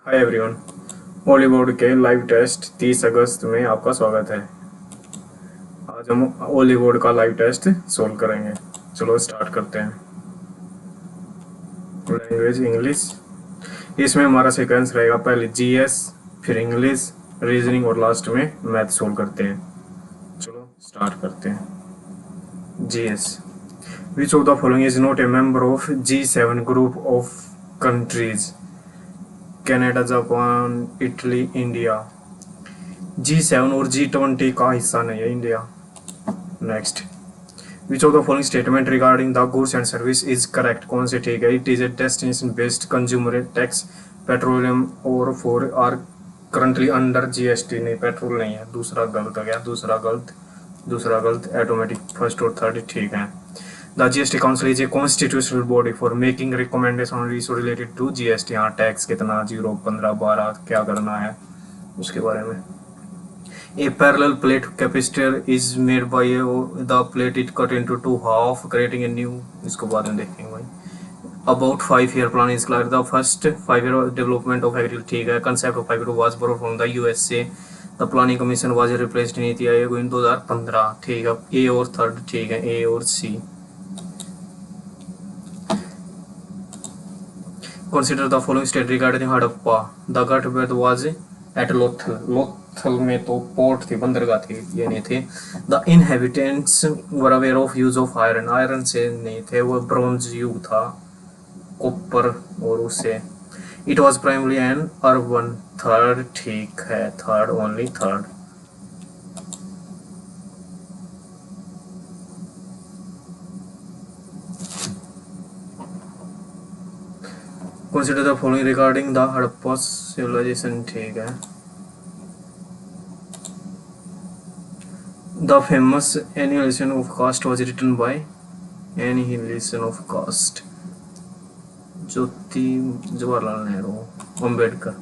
Hi everyone, Hollywood के live test 30 अगस्त में आपका स्वागत है। आज हम हॉलीवुड का लाइव टेस्ट सोल्व करेंगे। चलो स्टार्ट करते हैं। Language English. इसमें हमारा सीक्वेंस रहेगा, पहले जीएस, फिर इंग्लिश, रीजनिंग और लास्ट में मैथ सोल्व करते हैं। चलो स्टार्ट करते हैं। GS. Which of the following is not a member of G7 group of countries? Canada, Japan, Italy, India. G7 और G20 का हिस्सा नहीं है India. Next, which of the following statement regarding the goods and service is correct? कौन से ठीक है? It is a destination based consumer tax, petroleum और four are currently under GST. नहीं, पेट्रोल नहीं है, दूसरा गलत हो गया, दूसरा गलत। ऑटोमेटिक फर्स्ट और थर्ड ठीक है। The GST council is a constitutional body for making recommendation on issue related to GST. हाँ, टैक्स कितना, 0, 15, 12 क्या करना है उसके बारे में। A parallel plate capacitor is made by the plate it cut into two half, creating a new. इसको बाद में देखेंगे भाई। About 5-year plan is clear. The first 5-year development of agriculture ठीक है। Concept of 5-year was borrowed from the USA. The planning commission was replaced in NITI Aayog in 2015 ठीक है। A और थर्ड ठीक है, A और C। Consider the following state regarding Harappa. The gut birth was at Lothal में तो पोर्ट थी, बंदरगाह थी, ये नहीं थे। The inhabitants were aware of use of iron, iron से नहीं थे, वो ब्रॉन्ज युग था, कॉपर और उससे। It was primary an urban, third ठीक है, third only third. Consider the following regarding the Harappa civilisation ठीक है। The famous Annihilation of Caste was written by Annihilation of Caste, Jyoti Jawaharlal Nehru, Ambedkar,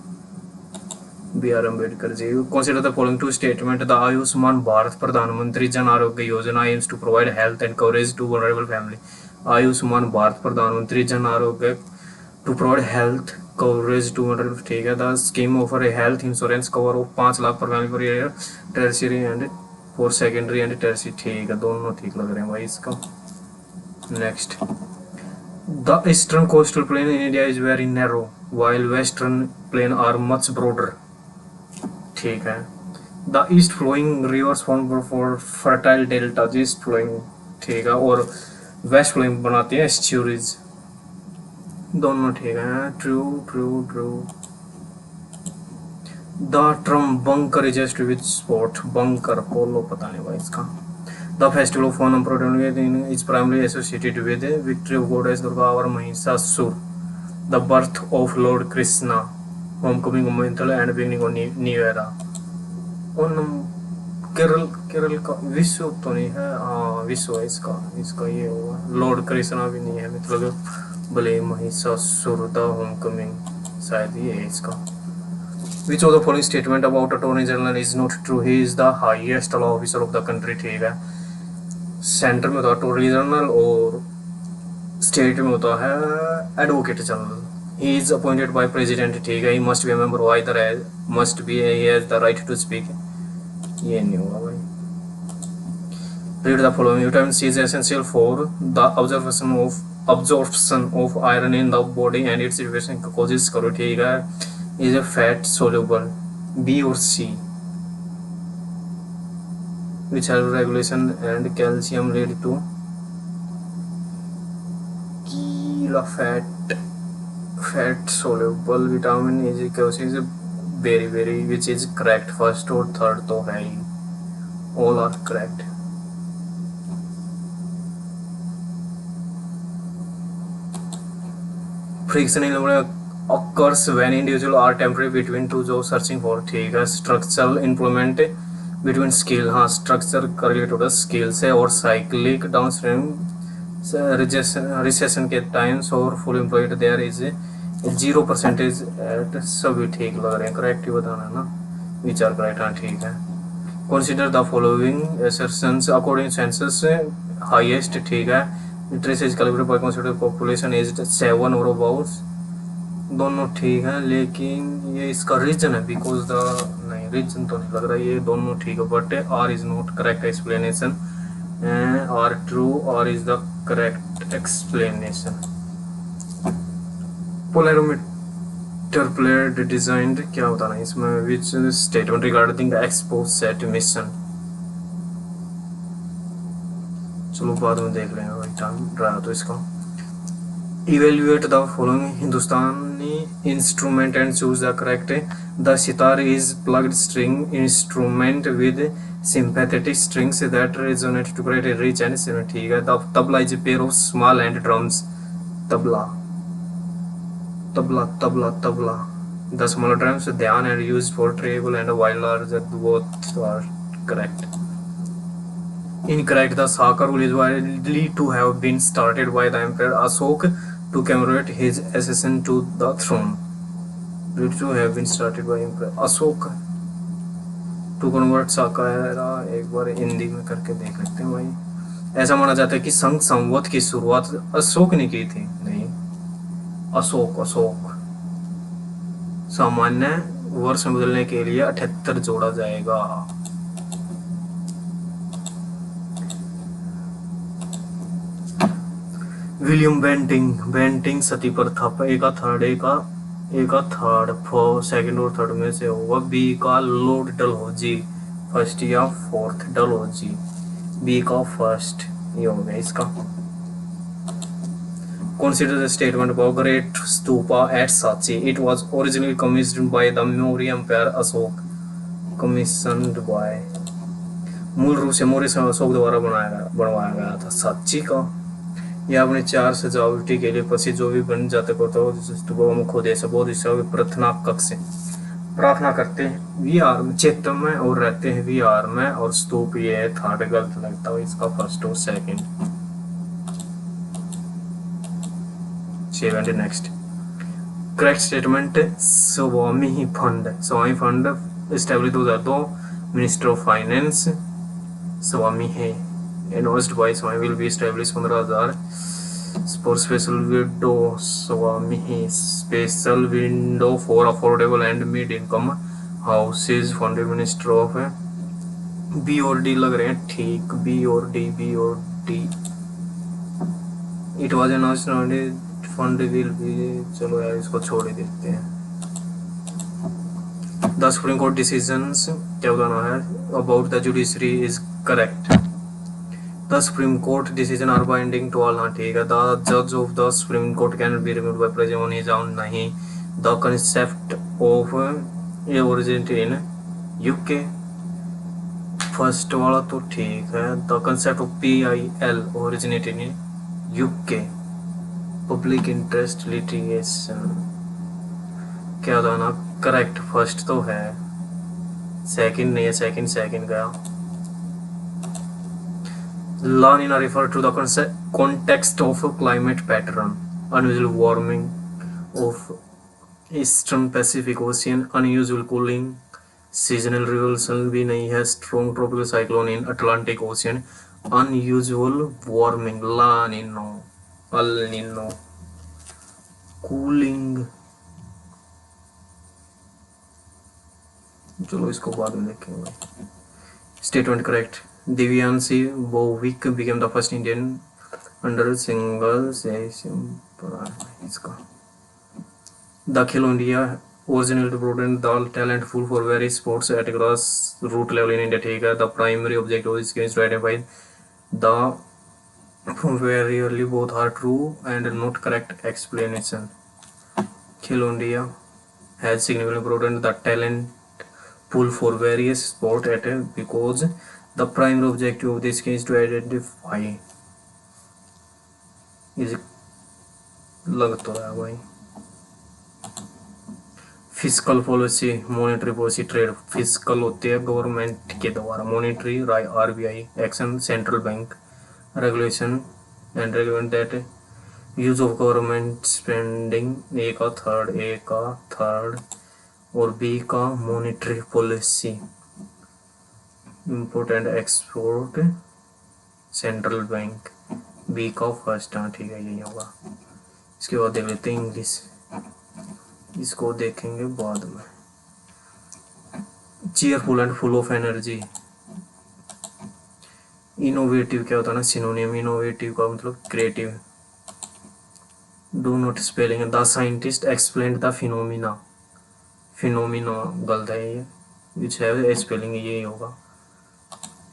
B.R. Ambedkar ji. Consider the following two statements. The Ayushman Bharat प्रधानमंत्री Jan Arogya Yojana aims to provide health and coverage to vulnerable family. Ayushman Bharat प्रधानमंत्री Jan Arogya to provide health coverage to vulnerable ठीक है। The scheme offer a health insurance cover of 5 lakh per family per year, tertiary and for secondary and tertiary ठीक है, दोनों ठीक लग रहे हैं भाई इसका। Next, the eastern coastal plain in India is very narrow while western plain are much broader ठीक है। The east flowing rivers form for fertile delta, east flowing ठीक है, और वेस्ट फ्लोइंग बनाती है एस्च्यूरीज, दोनों ठीक है। True true true. The term bunker is used with sport, bunker polo पता नहीं भाई इसका। The festival of Onam is primarily associated with the victory of goddess Durga over Mahishasur, the birth of Lord Krishna, homecoming of Mithila and beginning of new era. Onam Kerala का, विश्व तो नहीं है, हाँ विश्व है इसका ये होगा। लॉर्ड कृष्णा भी नहीं है, मतलब भले महिषासुर द होमकमिंग, शायद ये है इसका। Which of the following statement about Attorney General is not true? He is the highest law officer of the country ठीक है। सेंटर में होता है अटॉर्नी जनरल और स्टेट में होता है advocate general. He is appointed by president ठीक है। He must be a member of either, must be, he has the right to speak, ये नहीं होगा भाई। Read the following. Vitamin C is essential for the absorption of iron in the body and its deficiency causes करो ठीक है। is a fat soluble, B or C, which help regulation and calcium lead to kila fat soluble vitamin is very which is correct, first और third तो है ही, all are correct। friction in occurs when individuals are temporary between two jobs searching for ठीक है। structural employment between skill, हाँ structure का related होता है skill से, और साइक्लिक डाउनस्ट्रीम रिसेशन के टाइम्स और full employed there is 0% at, सभी ठीक लग रहे हैं, करेक्ट ही बताना ना, विचार करेक्ट, हाँ ठीक है। Consider the following assertions according census highest ठीक है। Literacy is calculated by consider population aged 7 और अबाउट, दोनों ठीक है, लेकिन ये इसका रीजन है बिकॉज द, नहीं रीजन तो नहीं लग रहा, ये दोनों ठीक है but R is not correct explanation, R true, R is the correct explanation. Polarimeter plate designed, क्या होता है इसमें, which statement regarding the XPoSat mission. चलो बाद में देख लेंगे भाई, टाइम रहा तो इसका। Evaluate the following Hindustani instrument and choose the correct. The sitar is plugged string instrument with sympathetic strings that resonate to create a rich and symmetric. ठीक है। The tabla is a pair of small hand drums. Tabla, tabla, tabla, tabla. The smaller drums dhyan are used for treble and while larger, both are correct. Incorrect. The Saka rule is widely to have been started by the Emperor Ashoka to commemorate his accession to the throne. Believed to have been started by Emperor Ashoka to convert Saka era। एक बार हिंदी में करके देख लेते हैं भाई। ऐसा माना जाता है कि संघ संवत की शुरुआत अशोक ने की थी। नहीं, अशोक। सामान्य वर्ष में बदलने के लिए 78 जोड़ा जाएगा। विलियम बेंटिंग सती प्रथा, एक थर्ड सेकंड और थर्ड में से होगा। बी का लॉर्ड डलहौजी, फर्स्ट या फोर्थ, डलहौजी, बी का फर्स्ट, ये हो गया इसका। Consider the statement about Great Stupa at Sachi. It was originally commissioned by the Maurya Emperor Ashok. Commissioned by, मूल रूप से मौर्य अशोक द्वारा बनवाया गया था साची का। यह अपने 4 सजावटी के लिए प्रसिद्ध जो भी बन जाते प्रार्थना कक्ष से प्रार्थना करते हैं विहार में, क्षेत्र में और रहते हैं विहार में। और स्तूप ये है थर्ड, गलत लगता है इसका फर्स्ट और सेकंड। 7 next correct statement. स्वामी fund establish 2002, minister of finance स्वामी है। Endorsed by Swami will be established 15,000 for special window Swami, special window for affordable and mid-income houses funded Minister of B और D लग रहे हैं ठीक, B और D। It was announced fund will be, चलो यार इसको छोड़ ही देते हैं। The Supreme Court decisions, क्या बताना है, about the judiciary is correct. The Supreme Court decision are binding to all, हाँ ठीक है। The judge of the Supreme Court can be removed by president on his own, नहीं। The concept of originated in UK, first वाला तो ठीक है। The concept of PIL originated in UK, public interest litigation, क्या था ना correct, first तो है, सेकंड नहीं है, सेकंड गया। La Nina refer to the context of climate pattern, unusual warming of Eastern Pacific Ocean, unusual cooling, seasonal revolution भी नहीं है, strong tropical cyclone in Atlantic Ocean, unusual warming, La Nino, El Nino, cooling, चलो इसको बाद में देखेंगे। Statement correct. Divyanshi Bovik became the first Indian under single इसका। The Khelo India originally broadened the talent pool for various sports at grassroots level in India, ठीक है। The primary objective of this game is to identify the from where really both are true and not correct explanation. Khelo India has significantly broadened the talent pool for various sports at because the primary objective of this game is to identify is लग तो रहा है भाई। Physical policy, monetary policy, trade. Physical होती है government के द्वारा, monetary RBI action, central bank regulation and regulate that use of government spending. A का थर्ड और बी का monetary policy, import and export, central bank, B का first, हाँ ठीक है यही होगा। इसके बाद देख लेते हैं इंग्लिश। इसको देखेंगे बाद में। Cheerful and full of energy. Innovative क्या होता है ना, सिनोनिम। इनोवेटिव का मतलब creative. Do note spelling. The scientist explain the phenomena. Phenomena गलत है ये, विच है स्पेलिंग यही होगा।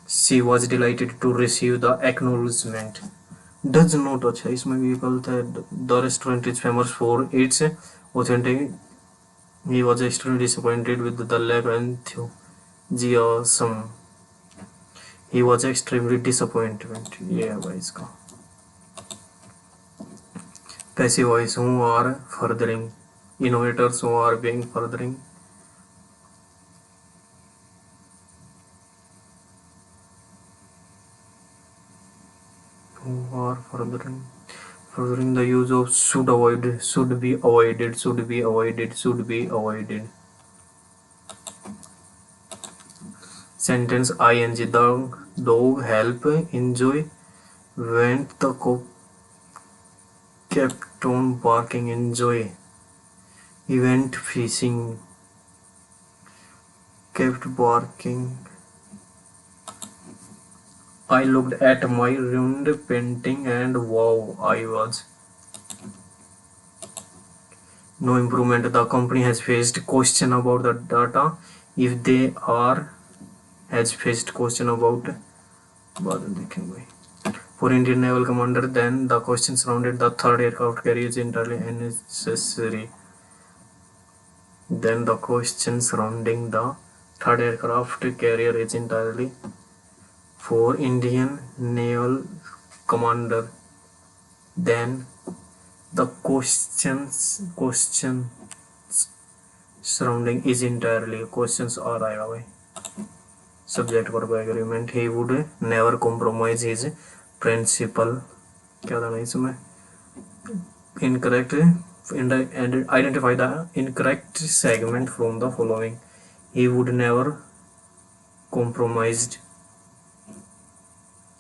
She was delighted to receive the acknowledgement. Does not, अच्छा इसमें भी गलत है। The restaurant is famous for its authentic. He was extremely disappointed with the lack enthusiasm. He was extremely disappointment, ये है भाई इसका। Passive voice, who are furthering. Innovators who are being furthering. Who are furthering the use of should avoid, should be avoided, should be avoided, should be avoided. Sentence ing, the dog help enjoy went the cock kept on barking. Enjoy, he went fishing, kept barking. I looked at my ruined painting and wow, I was no improvement. The company has faced question about the data. If they are has faced question about, बाद में देखेंगे। For Indian naval commander, then the question surrounded the third aircraft carrier is entirely unnecessary. Then the question surrounding the third aircraft carrier is entirely for Indian naval commander. Then the question surrounding is entirely, questions are आएगा भाई। Subject verb agreement, he would never compromise his principle। क्या था ना इसमें, incorrect, and identify the incorrect segment from the following। he would never compromised,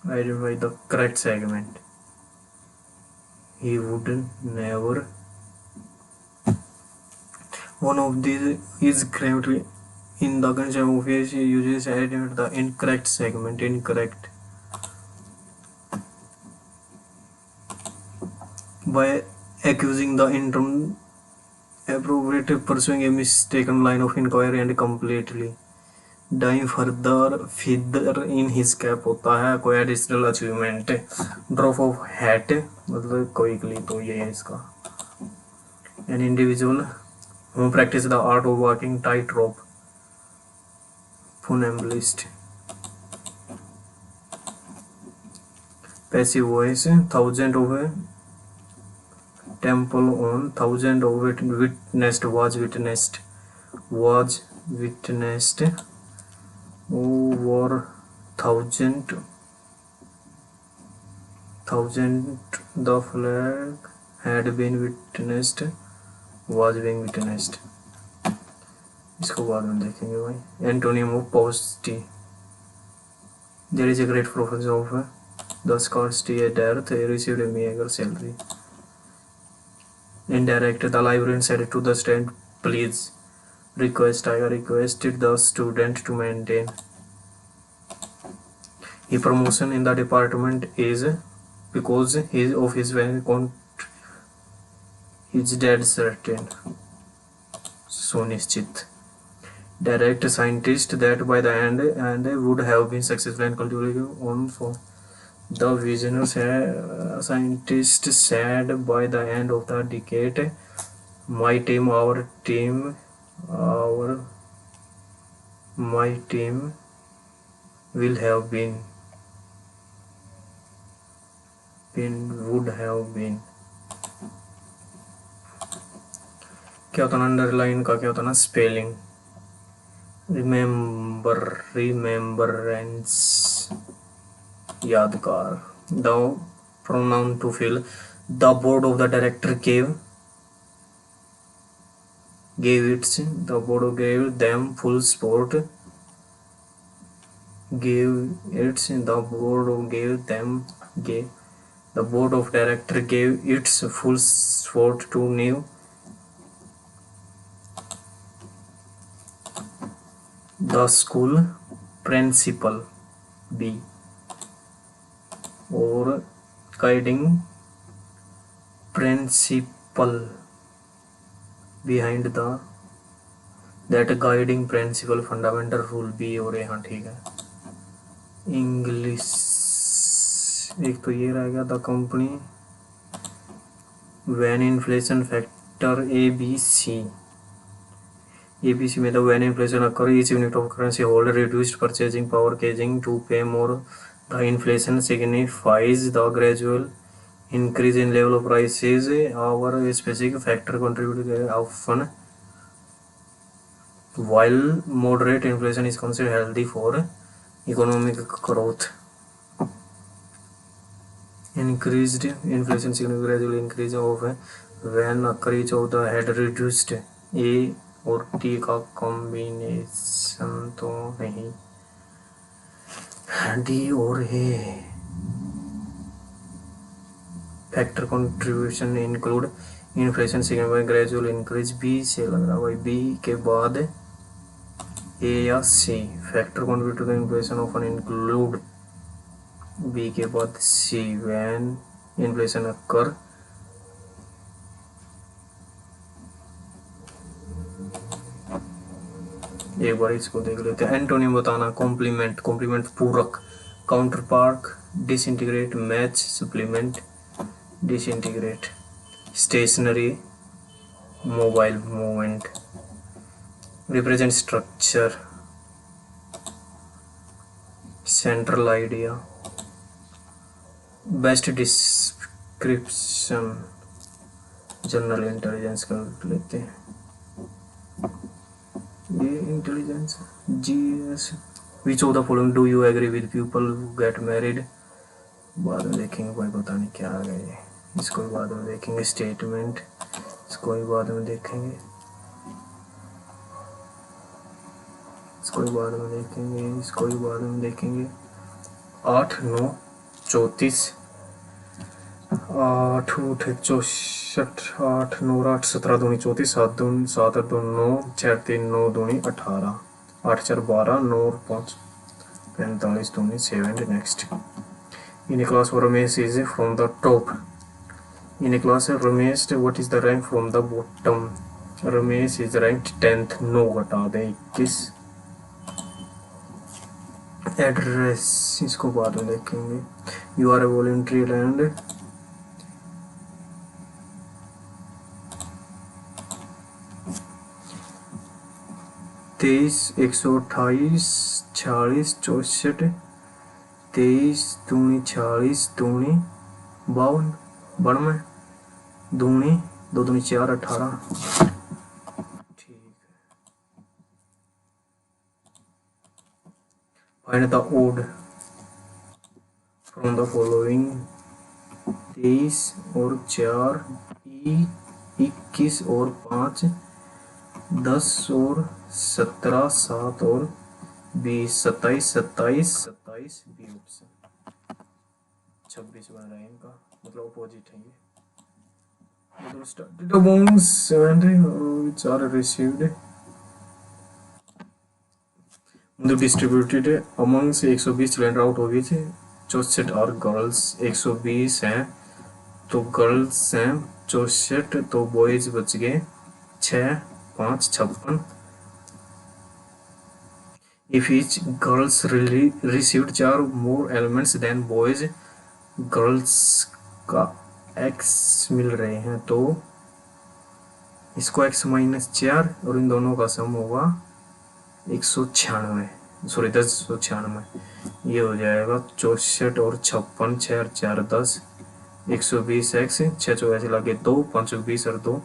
identify the correct segment। he would never, one of these is gravely in the conjunction of which he uses identify the incorrect segment। incorrect, by accusing the interim appropriate, pursuing a mistaken line of inquiry and completely dying further feather in his cap होता है कोई additional achievement। drop of hat मतलब quickly, तो ये है इसका। an individual who practice the art of walking tightrope, funambulist। passive voice, thousand of a temple on, thousand of it witnessed, was witnessed, was witnessed, over thousand, thousand the flag had been witnessed, was being witnessed। इसको बाद में देखेंगे भाई। Antonym of poverty, there is a great professor of the scarcity at earth, he received a meager salary। indirect, the librarian said to the student, please request, I requested the student to maintain। his promotion in the department is because of his count is dead certain, सुनिश्चित। direct, scientist that by the end and would have been successful and cultivated on for the visionary scientist said by the end of the decade, my team, our team, my team will have been would have been। क्या होता ना underline का, क्या होता ना spelling. Remember, remembrance, यादगार। The pronoun to fill, the board of the director gave its, the board gave them full support, gave its, the board gave them, gave, the board of director gave its full support to new the school principal B, और guiding principle behind the that guiding principle fundamental rule B, और यहाँ ठीक है। English एक तो ये रह गया, the company when inflation factor A B C, ABC में the when inflation occur each unit of currency hold reduced purchasing power causing to pay more. The inflation signifies the gradual increase in level of prices. Our specific factor contribute often, while moderate inflation is considered healthy for economic growth. Increased inflation signifies gradual increase of when occur each of the had reduced A और T का combination तो नहीं, D और A. Factor contribution include inflation signifying gradual increase, B से लग रहा है, B के बाद ए या C. Factor contribute to the inflation often include, B के बाद सी, व्हेन इन्फ्लेशन अकर। एक बार इसको देख लेते हैं। एंटोनिम बताना, कॉम्प्लीमेंट, कॉम्प्लीमेंट पूरक, counterpart, disintegrate, match, supplement, disintegrate, stationery, mobile, movement, represent structure, central idea, best description, general intelligence कर लेते हैं, ये intelligence, GS. Which of the following do you agree with people who get married, बाद में देखेंगे भाई, पता नहीं क्या आ गया, इसको भी बाद में देखेंगे। स्टेटमेंट, इसको भी बाद में देखेंगे, इसको भी बाद में देखेंगे, इसको भी बाद में देखेंगे। 8 9 34, 8 8 64, 8 9 8 17 दूनी 34, 7 दूनी 7 8 2 9, 6 3 9 दूनी 18, 8 4 12, 9 5 45 दूनी 70। Next, in class Ramesh is from the top, in class Ramesh what is the rank from the bottom, Ramesh is ranked 10th, 9 घटा दे 21। एड्रेस, इसको बाद में देखेंगे। You are a voluntary land, तेईस 128 46 64, 23 दूनी 46 दूनी 52 92, दूनी 2 दूनी 4 18। ठीक है, find the odd from the following, 23 और 4 ई, 21 और 5 10 और 17 7 और 20 27 27 27 बी ऑप्शन। 26 बन रहा है इनका, मतलब अपोजिट है ये। मतलब started amounts which are received, मतलब डिस्ट्रीब्यूटेड अमंग से 120 सिलेंडर आउट हो गए थे। 64 और गर्ल्स, 120 हैं तो गर्ल्स हैं 64, तो बॉयज बच गए 6 5 56। If each girls received 4 more elements than boys, girls का x मिल रहे हैं, तो इसको x -4 और इन दोनों का सम होगा 196, सॉरी 1096। ये हो जाएगा 64 और 56, 6 और 4 10, 120x 6 84 लगे 2 5 20 और 2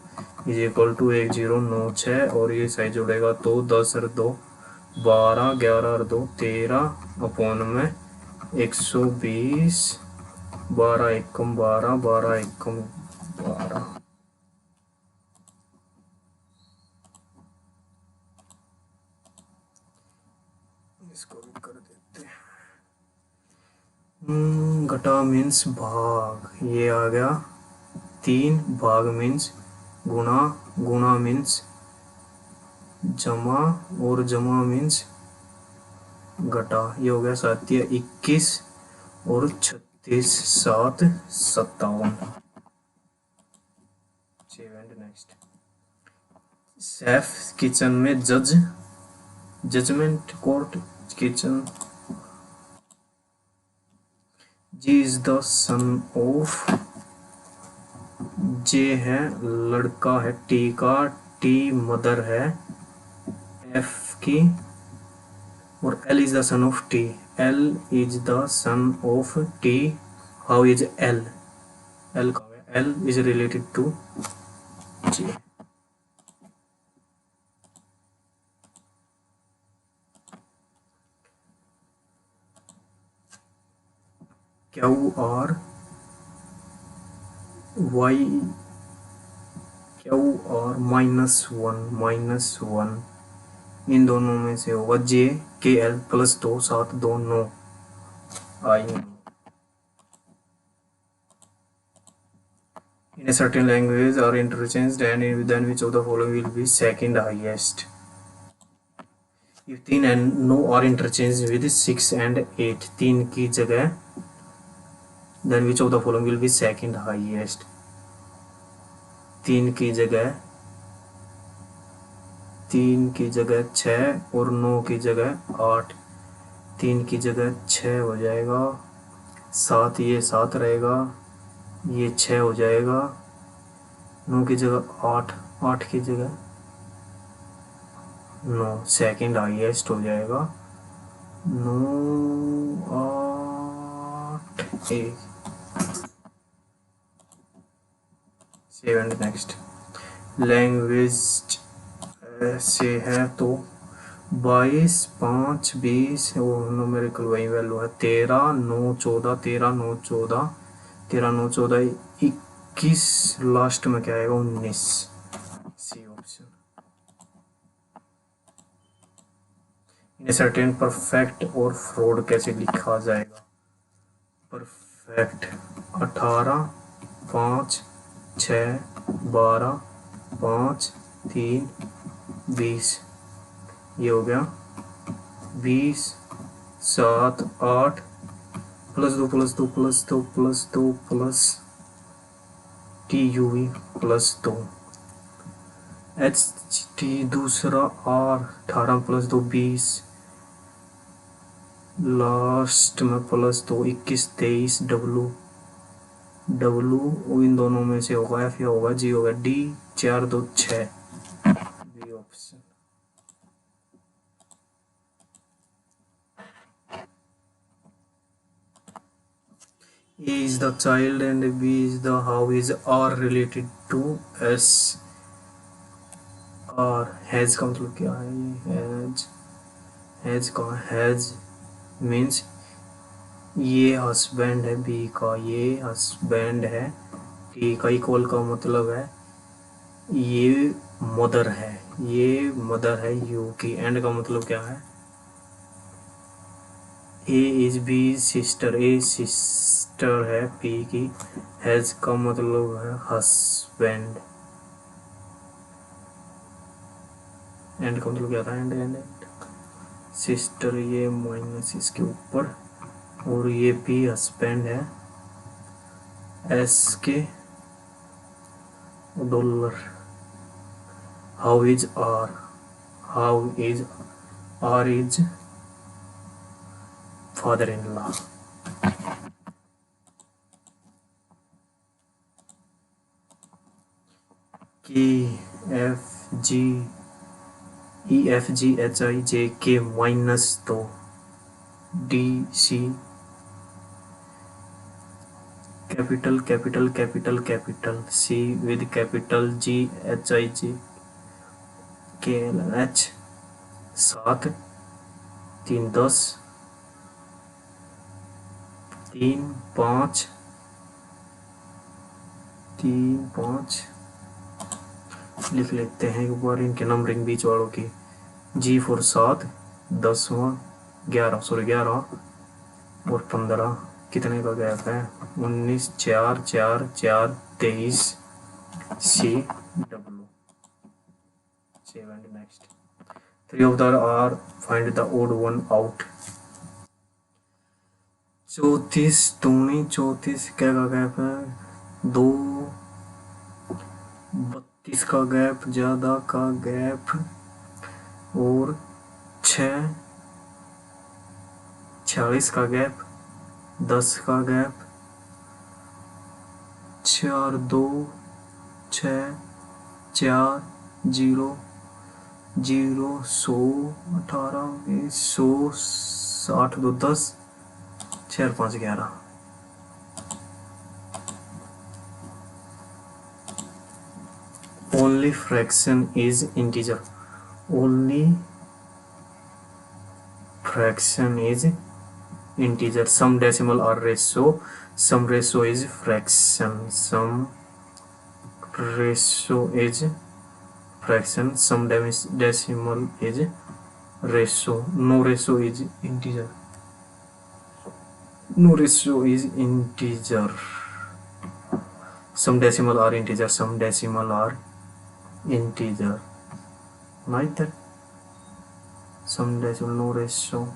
इज इक्वल टू 1096, और ये साइज जोड़ेगा तो 10 और 2 12, 11 और 2 13 अपॉन में 120, 12 एकम 12, 12 एकम 12। इसको भी कर देते हैं। घटा मीन्स भाग, ये आ गया 3, भाग मीन्स गुणा, गुणा मीन्स जमा, और जमा मीन्स घटा, ये हो गया 7 या 21 और 36 7 57। नेक्स्ट, शेफ किचन में जज, judgment court kitchen. G is the son of, J है लड़का है टी का, टी मदर है एफ की, और L is the son of T, L is the son of T. How is L, L कहाँ है, L is related to G. Q R Y, Q R -1 इन दोनों में से होगा J K L plus 2 7 2 9 I. In a certain language are interchanged and then which of the following will be second highest? If 3 and no are interchanged with 6 and 8, 3 की जगह, then which of the following will be second highest? 3 की जगह 6 और 9 की जगह 8, 3 की जगह 6 हो जाएगा, 7 ये 7 रहेगा, ये 6 हो जाएगा, 9 की जगह 8, 8 की जगह 9, सेकंड हाईएस्ट हो जाएगा 9 8 1 7। नेक्स्ट, लैंग्वेज से है तो 22 5 20 और न्यूमेरिकल वही वैल्यू है 13 9 14, 13 9 14, 13 9 14 21, लास्ट में क्या आएगा 19, C option. In certain perfect और फ्रॉड कैसे लिखा जाएगा? परफेक्ट 18 5 6 12 5 3 20, ये हो गया 20 7 8 +2 +2 +2 +2 plus T U V +2 H T, दूसरा आर 18 +2 20, लास्ट में +2 21 23, डब्लू इन दोनों में से होगा एफ या होगा जी, होगा D 4 2 6, B option. A is the child and B is the, how is R related to S? R has का मतलब क्या है? हैज का, हैज मीन्स ये हस्बैंड है बी का, ये हस्बैंड है टी का, इक्वल का मतलब है ये मदर है, ये मदर है यू की, एंड का मतलब क्या है? A is B sister, A sister है पी की, हैज का मतलब है हस्बैंड, एंड का मतलब क्या था? एंड सिस्टर, ये माइनस इसके ऊपर, और ये पी हस्बैंड है एस के dollar. How is R, how is R is father in law. K F G E F G H I J K -2 D C, capital capital capital capital, C with capital, G H I G K L H, 7 3 10 3 5 3 5 लिख लेते हैं एक बार इनके numbering बीच वालों की। जी for 7, 10वां 11 और 15, कितने का गैप है? 19 4 4 4 23, C W 7। Next, 3 of the are find the odd one out. 34 दूनी 34 क्या का गैप है 2, 32 का गैप, ज़्यादा का गैप और 6, 46 का गैप, 10 का gap, 4 2 6 4 0 0 100 18 20 100 60 2 10 4 5 11. Only fraction is integer. Only fraction is integer. Some decimal or ratio. Some ratio is fraction. Some ratio is fraction. Some decimal is ratio. No ratio is integer. No ratio is integer. Some decimal are integer. Some decimal are integer. Like that. Some decimal, no ratio.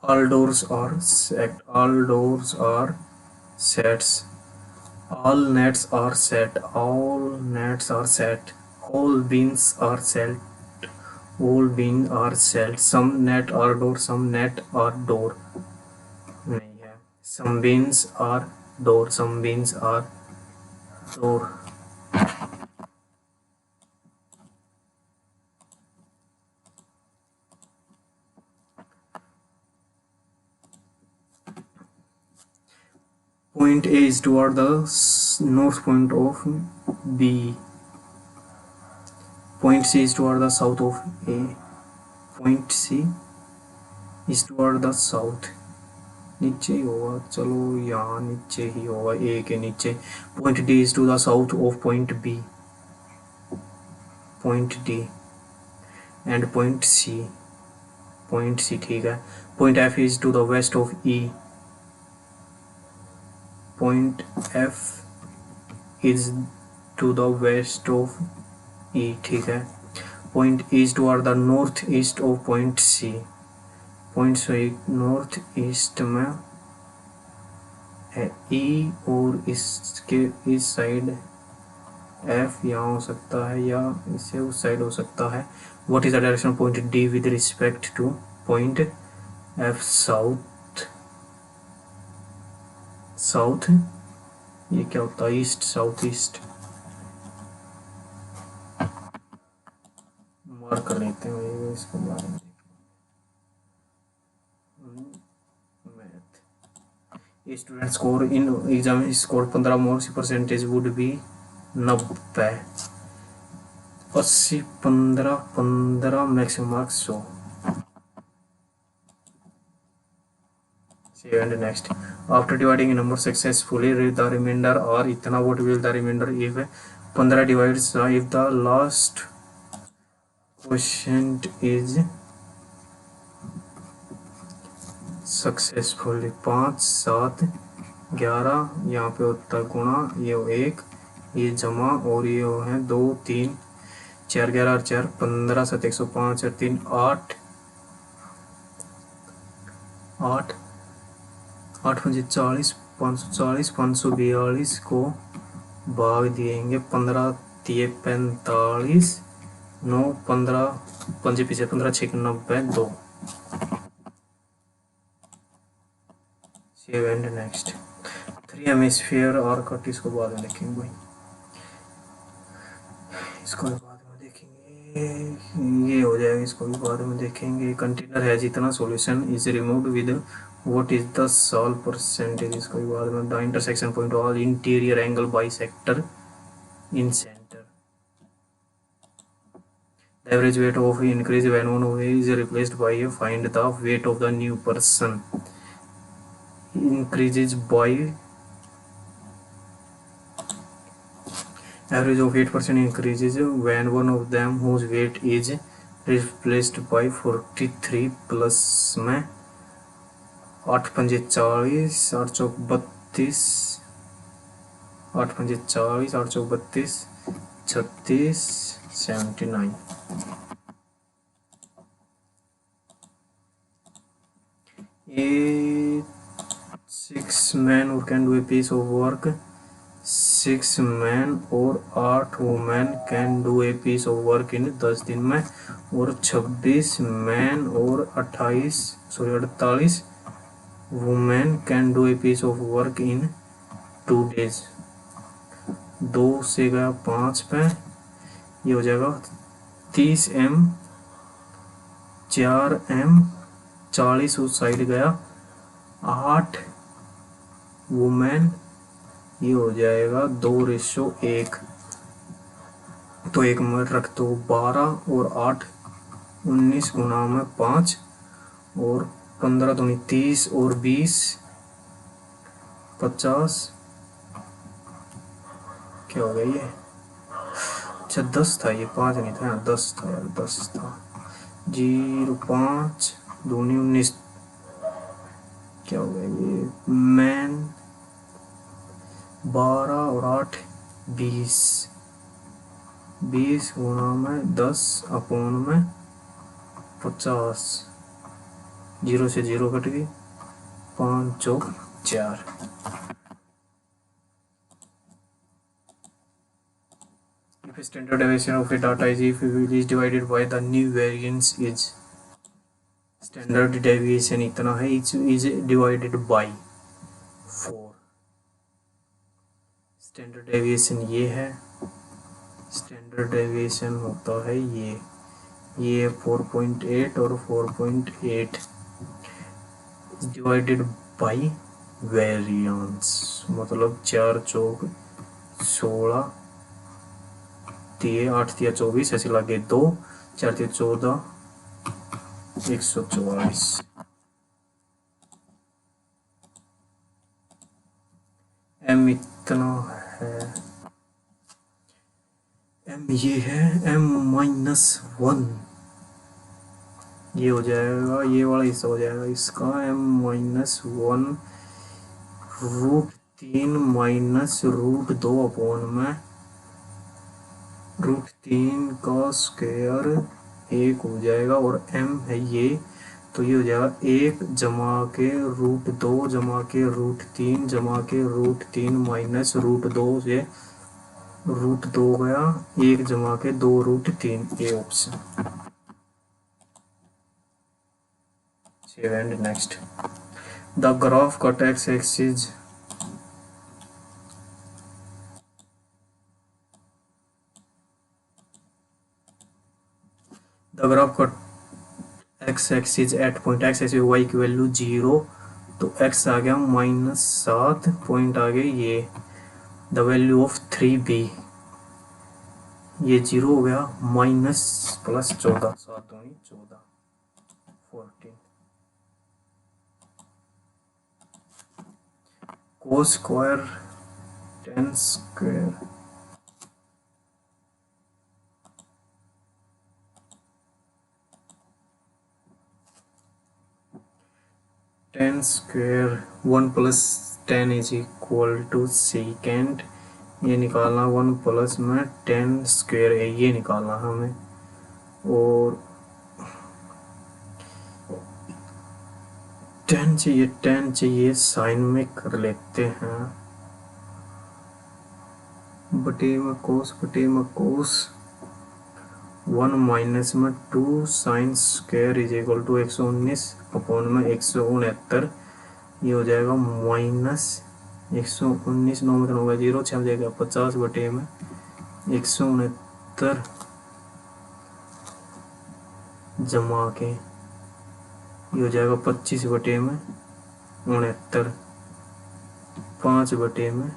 All doors are set. All doors are sets. All nets are set. All nets are set. All beans are set. All beans are set. Some net are door. Some net are door. नहीं है. Some beans are door. Some beans are door. Point A is toward the north point of B. Point C is toward the south of A. Point C is toward the south. नीचे ही होगा, चलो यहाँ नीचे ही होगा, A के नीचे. Point D is to the south of point B. Point D and point C. Point C ठीक है. Point F is to the west of E. Point F is to the west of E ठीक है. Point E is toward the northeast of point C. Point C north east में है E और इसके इस side F यहाँ हो सकता है या इससे उस साइड हो सकता है. What is the direction point D with respect to point F? South. South ये क्या होता है? East, south east. मार्क कर लेते हैं इसको बारे में. Student score in exam score 15 more percentage would be 90. 80 15 15 maximum marks 100. Save and next. After dividing a number successfully, read the remainder or इतना. What will the remainder if 15 divides if the last quotient is successfully. 5 7 11 यहाँ पे होता है गुणा, ये 1 ये जमा और ये है 2 3 4 11 और 4 15 7 105 और 3 8 8 8 5 40 540 542 को भाग दिएंगे 15 3 45 9 15 5 पीछे 15 6 90 2. Save and next. 3 हेमिस्फीयर और कट इसको बाद में देखेंगे भाई. इसको भी बाद में देखेंगे. ये हो जाएगा, इसको भी बाद में देखेंगे. कंटेनर है जितना solution is removed with what is the solve percentage. इसको भी बाद में. The intersection point all interior angle bisector in centre. The average weight of increase when one is replaced by a find the weight of the new person. Increases by average of 8% increases when one of them whose weight is replaced by 43 plus में 8 पंजे 40 8 चौक 32, 8 पंजे 40, 8 चौक 32, 36, 79। A 6 men or can do a piece of work, 6 men और 8 women can do a piece of work in 10 दिन में, और 26 man और 48 women can do a piece of work in 2 days। 2 से गया 5 पे, ये हो जाएगा 30M, 4M, 40 उस साइड गया, 8 वुमेन, ये हो जाएगा 2:1। तो एक में रख दो 12 और 8, 19 गुना में 5 और 15 दूनी 30 और 20 50, क्या हो गया ये? अच्छा 10 था, ये 5 नहीं था, 10 था यार, 10 था। 0 5 दूनी 19, क्या हो गया ये? मैन 12 और 8 20, 20 गुना में 10 अपॉन में 50, 0 से 0 कट गई, 5 चौक 4। If standard deviation of a data is divided by the new variance is, standard deviation इतना है, is divided by 4। Standard deviation ये है, स्टैंडर्ड डेविएशन होता है ये 4.8 और 4.8 डिवाइडेड बाई वेरिएंस, मतलब 4 चौक 16, 8 तिया 24, ऐसे लगे 2, 4 तिया 14, 144। एम इतना है, एम ये है M-1, ये हो जाएगा, ये वाला हिस्सा हो जाएगा इसका M-1 √3 माइनस √2 अपॉन में √3 का स्क्वायर 1 हो जाएगा, और m है ये, तो ये हो जाएगा 1 जमा के √2 जमा के √3 जमा के √3 माइनस √2 से √2 गया, 1 जमा के 2√3, ये ऑप्शन। And next, the graph cut X axis the graph cut X axis at point X axis Y की वैल्यू 0, तो x आ गया -7, पॉइंट आ गए ये, द वैल्यू ऑफ 3b, ये 0 हो गया, -+14, 7 दूनी 14, 14। Cos square tan square tan square 1 + tan is equal to second, ये निकालना 1 प्लस में tan स्क्वायर है, ये निकालना हमें, और tan चाहिए साइन में कर लेते हैं, बटे में कोस 1 माइनस में 2 sine square is equal to 119 upon में 169, ये हो जाएगा -119, 9 में 9 0, 6 जाएगा 50 बटे में 169 जमा के, ये हो जाएगा 25 बटे में 69, 5 बटे में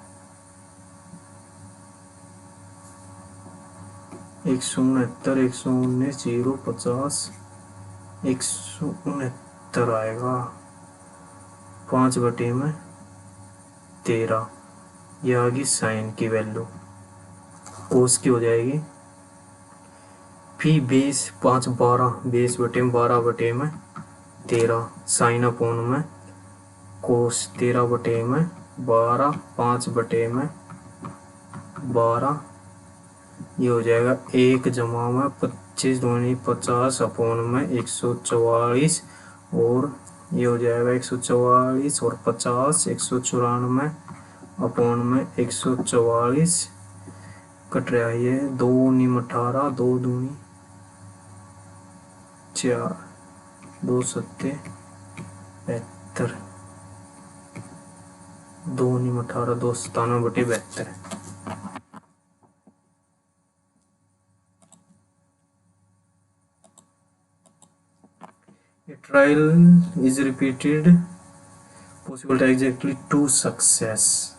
169, 119 0 50, 169 आएगा, 5 बटे में 13, ये आ गई साइन की वैल्यू, कोस की हो जाएगी फिर बेस 5 12, बेस बटे में 12 बटे में 13, साइन अपॉन में कोस 13 बटे में 12, 5/12, ये हो जाएगा 1 जमा में 25 दूनी 50 अपोन में 144, और ये हो जाएगा 144 और 50 194 अपोन में 144, कट रहा है ये 2 नीम 18, 2 दूनी 4, 2 सत्ते 72, 2 नीम 18, 2 97/72। A trial is repeated, possible to exactly 2 success.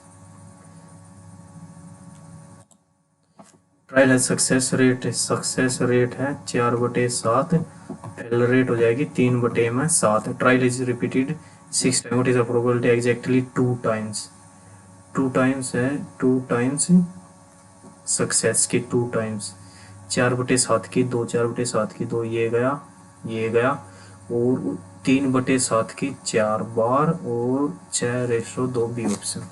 Trial है सक्सेस रेट है 4/7, फेल रेट हो जाएगी 3/7। Trial is repeated 6 time, what is the probability exactly 2 times, 2 times है 2 टाइम्स सक्सेस की 2 टाइम्स, 4/7 की 2, 4/7 की 2, ये गया और 3/7 की 4 बार और 6:2 B option.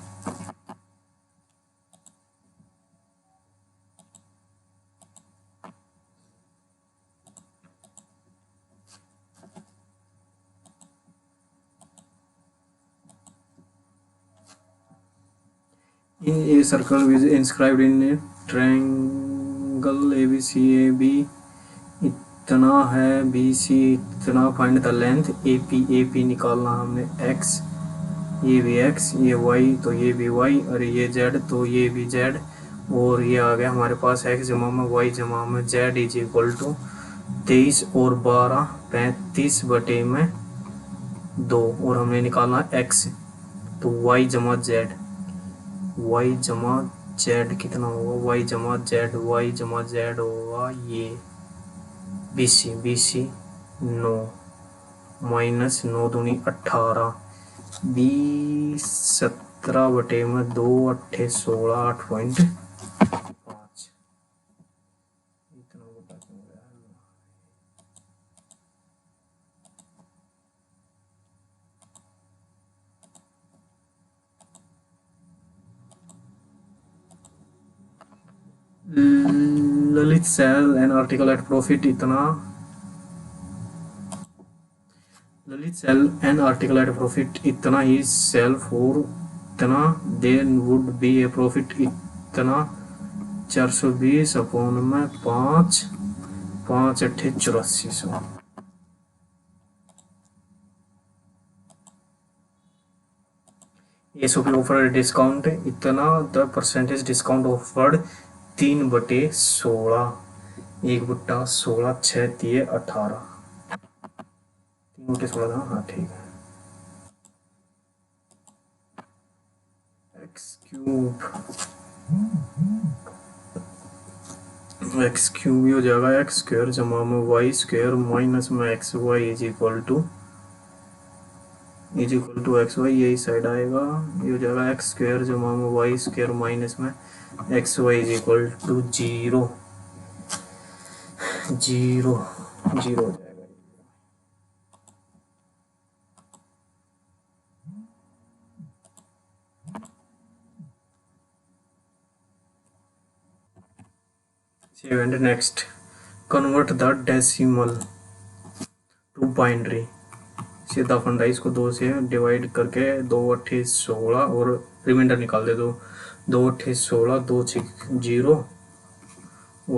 A circle is inscribed in a triangle ABCAB, इतना है BC, इतना फाइंड द लेंथ AP निकालना हमने x, ये भी x, ये y तो ये भी y, और ये z तो ये भी z, और ये आ गया हमारे पास x जमा में y जमा में z इज इक्वल टू 23 और 12 35/2, और हमने निकालना x, तो y जमा z कितना होगा, y जमा z होगा ये BC 9 माइनस 9 दूनी 18, 20 17/2 8 16 8.5, इतना बता क्यों गया। Lalit sell an article at profit इतना, Lalit sell an article at profit इतना ही सेल फॉर इतना, then would be a profit इतना 420 अपोन में 5 5 8 8400। एसओपी ऑफर डिस्काउंट इतना, द परसेंटेज डिस्काउंट ऑफर्ड 3/16, 1/16 6 3 18, 3/16 था, हाँ ठीक है। एक्स क्यूब हो जाएगा एक्स स्क्वायर जमा में वाई स्क्वायर माइनस में X Y is equal to X Y, यही साइड आएगा, ये हो जाएगा एक्स स्क्वायर जमा में वाई स्क्वायर माइनस में X Y is equal to 0 0 0 हो जाएगा। and next convert the decimal to binary, सीधा फंडा इसको 2 से डिवाइड करके 2 8 16 और रिमाइंडर निकाल दे, 2 8 16 2 6 0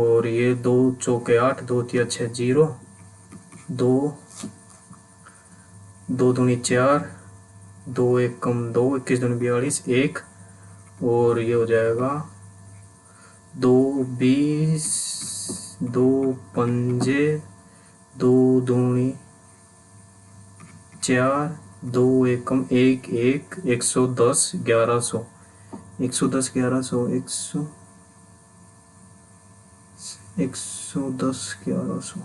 और ये 2 चौके 8 2 3 6 0 2 2 दूनी 4 2 1 कम 2 21 दूनी 42 1 और ये हो जाएगा 2 20 2 पंजे 2 दूनी 4 2 1 कम 1 1 110 1100 110 1100 110 1100,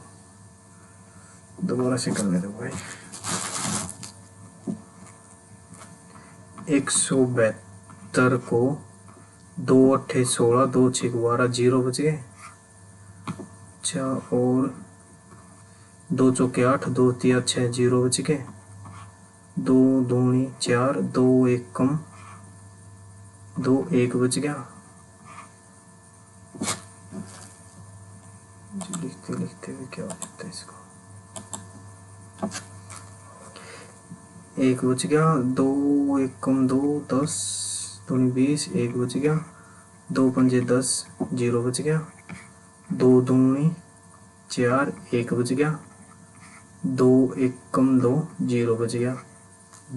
दोबारा से करने दो भाई। 172 को 2 8 16 2 6 12 0 बच गए, अच्छा, और 2 चौके 8 2 3 6 0 बच गए, 2 दूनी 4 2 1 कम दो एक बच गया, लिखते लिखते भी क्या हो जाता है इसको, एक बच गया, दो एक कम दो 10 दूनी 20, एक बच गया, दो पंजे 10, 0 बच गया, दो दूनी 4, एक बच गया, दो एक कम दो, 0 बच गया,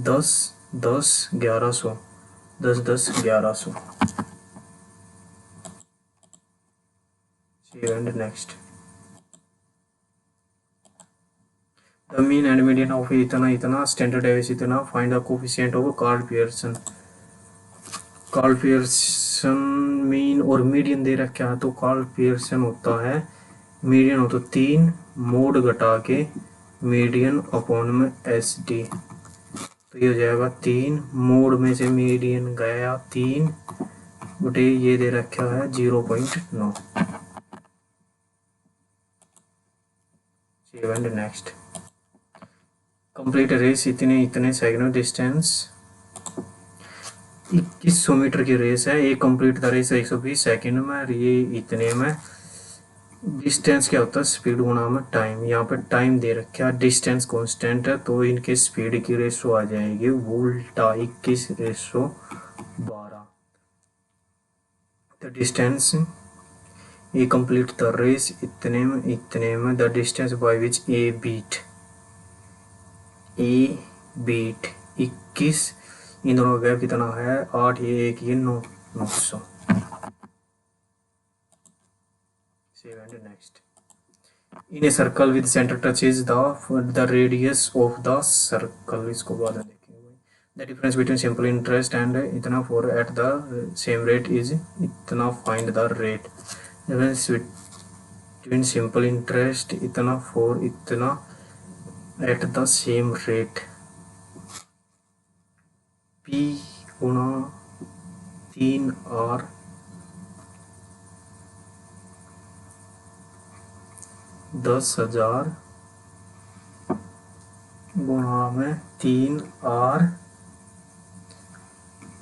10 10 1100, 10 10 1100। And next, the mean and median of इतना इतना, स्टैंडर्ड डेविएशन इतना, find the coefficient of Karl Pearson. Karl Pearson mean और मीडियन दे रखा है, तो कार्ल पियर्सन होता है मीडियन हो तो 3 मोड घटा के मीडियन अपॉन में एस डी, तो ये हो जाएगा 3 मोड में से मीडियन गया 3 बटे ये दे रखा है 0.9। एंड नेक्स्ट, कंप्लीट रेस इतने इतने सेकंड, डिस्टेंस 2100 मीटर की रेस है, ये कंप्लीट द रेस 120 सेकंड में, ये इतने में। डिस्टेंस क्या होता है, स्पीड गुणा में टाइम, यहाँ पे टाइम दे रखा है, डिस्टेंस कांस्टेंट है, तो इनके स्पीड की रेशो आ जाएगी उल्टा 21:12। द डिस्टेंस ये कंप्लीट द रेस इतने में the distance by which A beat 21, इन दोनों का गैप कितना है 8, ये 1 ये 9, 900। Next, in a circle with centre touches the radius of the circle, इसको बाद में देखेंगे। The difference between simple interest and इतना for at the same rate is इतना, find the rate. Difference between simple interest इतना for इतना at the same rate, P गुणा 3R 10,000 गुणा में 3R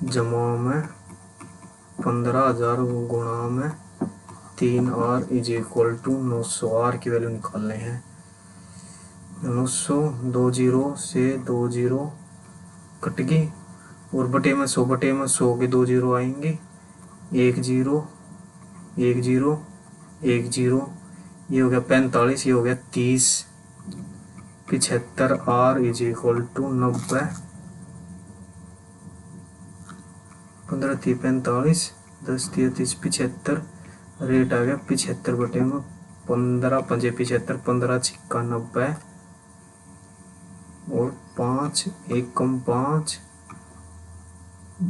जमा में 15,000 गुणा में 3R is equal to 900। R की वैल्यू निकालने हैं, 900 2 0 से 2 0 कट गई, और बटे में 100 के 2 0 आएंगे, 1 0 1 0 1 0, ये हो गया 45, ये हो गया 30, 75 R is equal to 90, 15 3 45, 10 3 30 75, rate आ गया 75 बटे में 15 5 75, 15 6 90, और 5 1 कम 5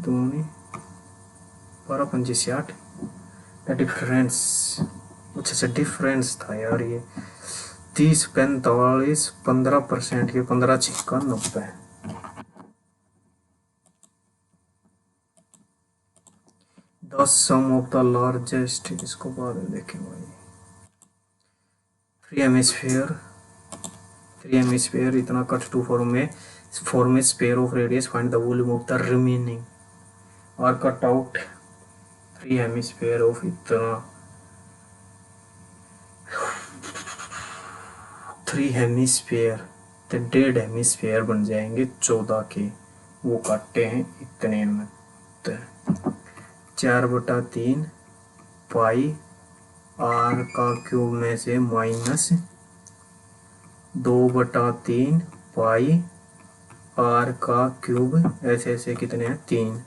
दूनी 12 5 60। डिफरेंस, अच्छा डिफरेंस था यार, ये 30 45 15% के 15 6 90। The sum of the largest, इसको बाद में देखेंगे। 3 हेमिस्फीयर इतना cut to form a sphere of radius, find the volume of the remaining, or cut out 3 hemisphere of इतना 3 हेमिस्फीयर, तो 1.5 हेमिस्फीयर बन जाएंगे 14 के, वो काटते हैं इतने में, तो 4/3 पाई R का क्यूब में से माइनस 2/3 पाई R का क्यूब, ऐसे ऐसे कितने हैं 3,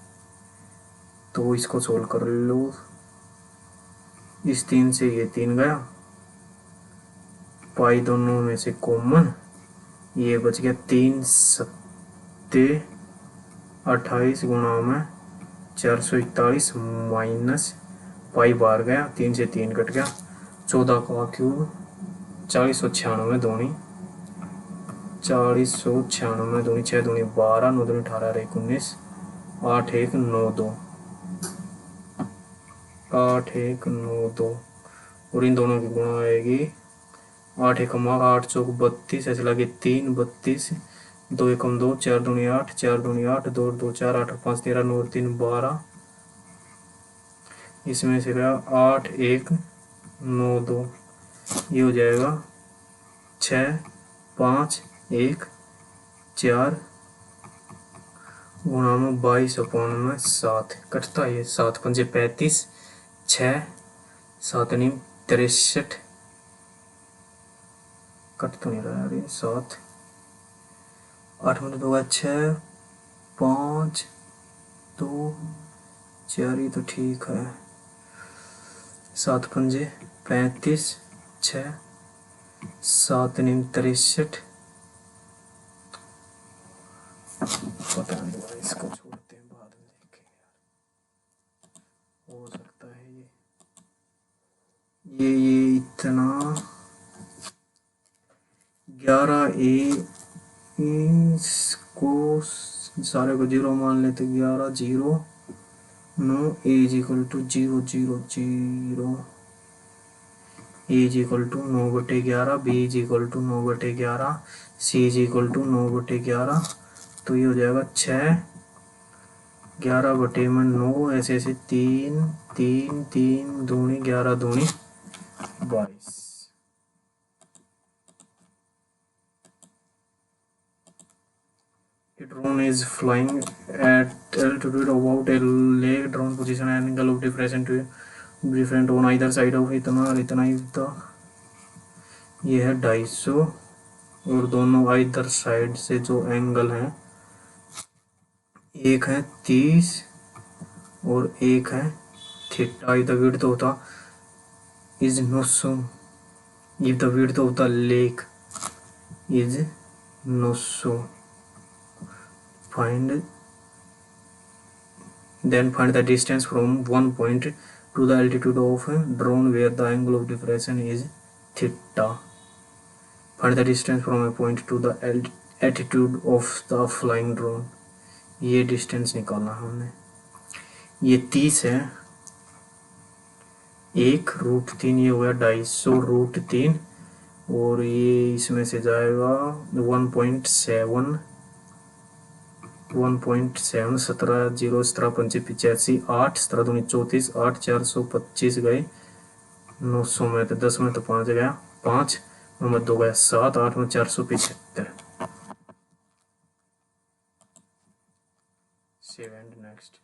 तो इसको सोल्व कर लो, इस 3 से ये 3 गया, पाई दोनों में से कॉमन, ये बच गया 3 7 28 गुणा में 441 माइनस पाई बाहर गया, 3 से 3 कट गया, 14 का क्यूब 4096 दूनी 4096 दूनी 6 दूनी 12 9 दूनी 18 1 19 8 1 9 2 8 1 9 2, और इन दोनों की गुणा आएगी 8 1 8 चौक 32, ऐसे लगे 3 32, 2 1 2 4 दूनी 8 4 दूनी 8 2 2 4 8 5 13 9 3 12 इसमें से गया 8 1 9 2, ये हो जाएगा 6 5 1 4 गुणा में 22/7 कटता है ये। 7 पंजे 35, 6 7 नहीं 63, कट तो नहीं रहा यार ये। 7 8 में 2 6 5 2 4, ये तो ठीक है। 7 पंजे 35, 6 7 नहीं 63, पता नहीं भाई, इसको छोड़ते हैं, बाद में देखेंगे यार। हो सकता है ये इतना 11 इसको सारे को 0 मान लेते। 11 0 9 a is equal to 0 0 0, a is equal to 9/11, b is equal to 9/11, c is equal to 9/11। तो ये हो जाएगा 6 11/9, ऐसे ऐसे 3 3 3 दूनी 11 दूनी 22। A drone is flying at altitude about a lake. Drone position and angle of different on either side of इतना और इतना ही तो ये है 250, और दोनों इधर साइड से जो एंगल है, एक है 30 और एक है थीटा। इधर विड्थ होता is no if the width of the lake is no find the distance from one point to the altitude of drone where the angle of diffraction is theta. Find the distance from a point to the altitude of the flying drone. ये distance निकालना हमने। ये 30 है, 1√3, ये हुआ 250√3, और ये इसमें से जाएगा 1.7 17 0 17 5 85 8 17 दूनी 34 8 425 गए 900 में, तो 10 में तो 5 गया 5 में 2 गया 7 8 में 475। Save and next.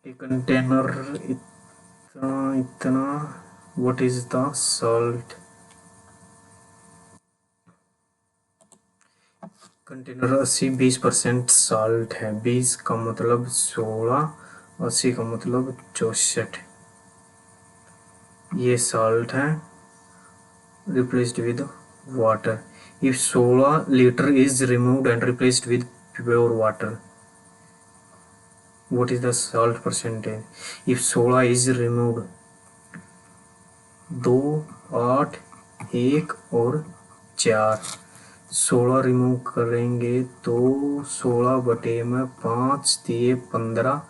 एक कंटेनर इतना what is the salt. Container 80-20% salt है। 20 का मतलब 16, 80 का मतलब 64। ये साल्ट है replaced with water. If 16 litre is removed and replaced with pure water, what is the salt percentage. If 16 is removed, 2 8 1 और 4, 16 रिमूव करेंगे तो 16/5 दिए 15,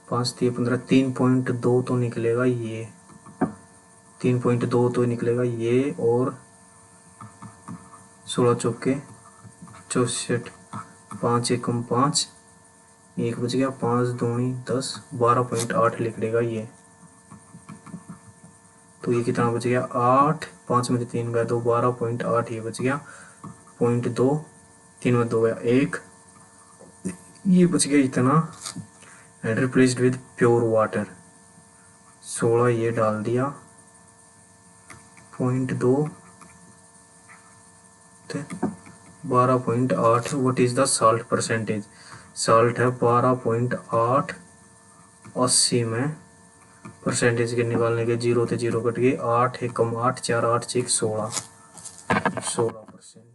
5 दिए 15, 3.2 तो निकलेगा ये, 3.2 तो निकलेगा ये, और 16 चौके 64, 5 एकम 5, 1 बच गया, 5 दूनी 10, 12.8 निकलेगा ये। तो ये कितना बच गया 8, 5 में 3 गया तो 12.8 ये बच गया, 0.2, 3 में 2 गया 1, ये बच गया इतना, and replaced with pure water. 16 ये डाल दिया, 0.2 12.8। What is the salt percentage. Salt है 12.8, 80 में परसेंटेज के निकालने के 0 से 0 कट गए, 8 एकम 8 4 8 6 16%।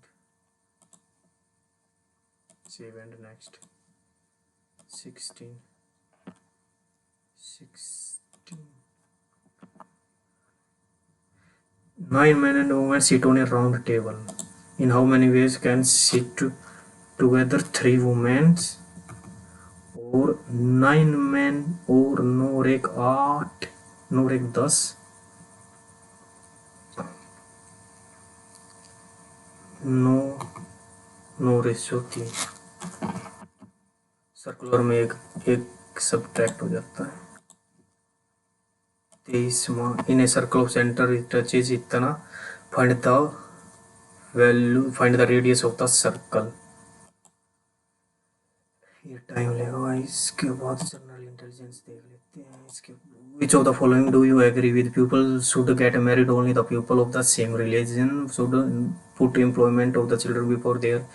Save and next. 16 9 men and women sit on a round table. In how many ways can sit together 3 women और 9 men और 9 और 1 8, 9 और 1 10, 9 9 रेशो 3। सर्कुलर में एक सब्ट्रैक्ट हो जाता है। 23वां, in a circle of centre it touches इतना, find the value, find the radius of the circle. ये टाइम लेगा। इसके बाद जनरल इंटेलिजेंस देख लेते हैं। इसके which of the following do you agree with, people should get married only the people of the same religion, should put employment of the children before their,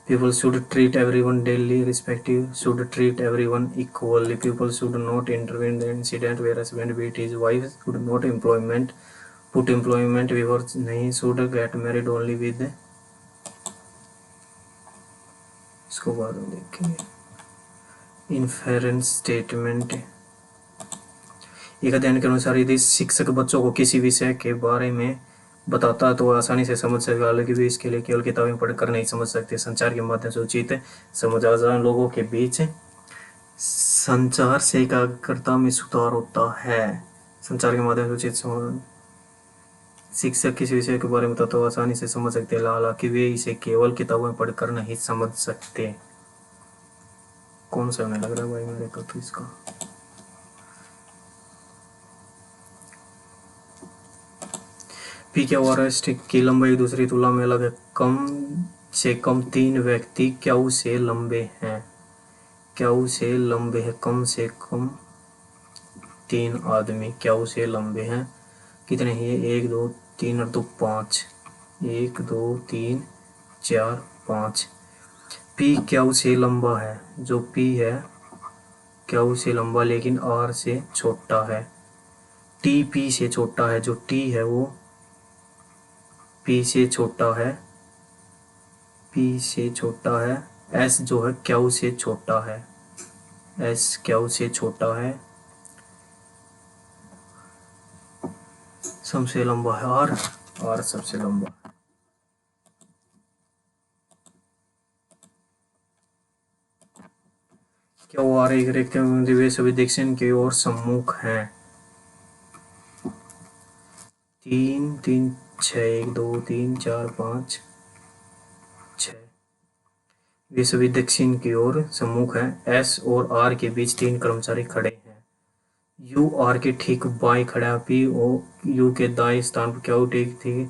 people should treat everyone daily respective, should treat everyone equally, people should not intervene in the incident where husband beat his wife, should not employment put employment before, नहीं, should get married only with, इसको बाद में देखेंगे। Inference statement, एक अध्ययन के अनुसार यदि शिक्षक बच्चों को किसी विषय के बारे में बताता है तो वह आसानी से समझ सकेगा, हालांकि वे इसके लिए केवल किताबें पढ़कर नहीं समझ सकते। संचार के माध्यम से उचित समझ आ जाए, लोगों के बीच संचार से एकाग्रता में सुधार होता है। संचार के माध्यम से उचित समझ, शिक्षक किसी विषय के बारे में बताता है तो आसानी से समझ सकते हैं, हालांकि वे इसे केवल किताबों में पढ़कर नहीं समझ सकते। कौन सा हमें लग रहा है भाई मेरे को तो इसका पी क्यू आर एस की लंबाई दूसरी तुलना में अलग है। कम से कम 3 व्यक्ति क्यू से लंबे हैं, क्यू से लंबे हैं, कम से कम 3 आदमी क्यू से लंबे हैं। कितने हैं? 1 2 3 और 2 5, 1 2 3 4 5। पी क्यू से लंबा है, जो पी है क्यू से लंबा लेकिन आर से छोटा है। टी पी से छोटा है, जो टी है वो पी से छोटा है, पी से छोटा है। एस जो है क्यू से छोटा है, एस क्यू से छोटा है। सबसे लंबा है आर, आर सबसे लंबा है। क्यू आर एक रेक्टेंगुलर वे सभी दिशाओं की ओर सम्मुख हैं। 3 3 6, 1 2 3 4 5 6, वे सभी दक्षिण की ओर सम्मुख हैं। एस और आर के बीच 3 कर्मचारी खड़े हैं। यू आर के ठीक बाएं खड़ा है, पी ओ यू के दाएं स्थान पर क्यू ठीक थी,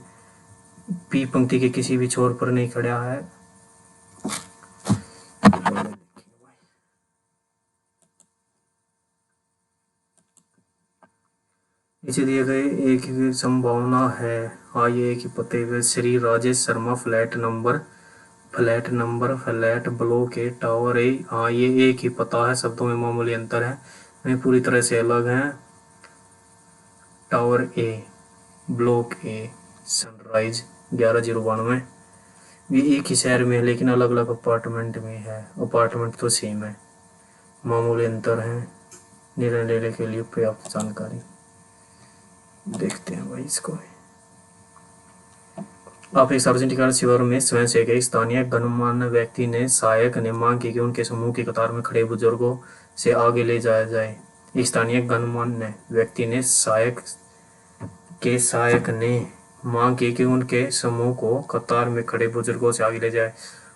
पी पंक्ति के किसी भी छोर पर नहीं खड़ा है। नीचे दिए गए एक संभावना है, आइए एक ही पते हुए Shri Rajesh Sharma flat number flat block A tower A. हाँ ये एक ही पता है, शब्दों में मामूली अंतर है, नहीं पूरी तरह से अलग है। Tower A block A sunrise 11/092, ये एक ही शहर में है लेकिन अलग अलग अपार्टमेंट में है। अपार्टमेंट तो सेम है, मामूली अंतर है। निर्णय लेने के लिए पर्याप्त जानकारी देखते हैं भाई इसको। आप एक सार्वजनिक शिविर में स्वयं से एक स्थानीय गणमान्य व्यक्ति ने सहायक ने मांग की कि उनके समूह की कतार में खड़े बुजुर्गों से आगे ले जाया जाए। एक स्थानीय गणमान्य व्यक्ति ने सहायक ने मांग की कि उनके समूह को कतार में खड़े बुजुर्गों से आगे ले जाए।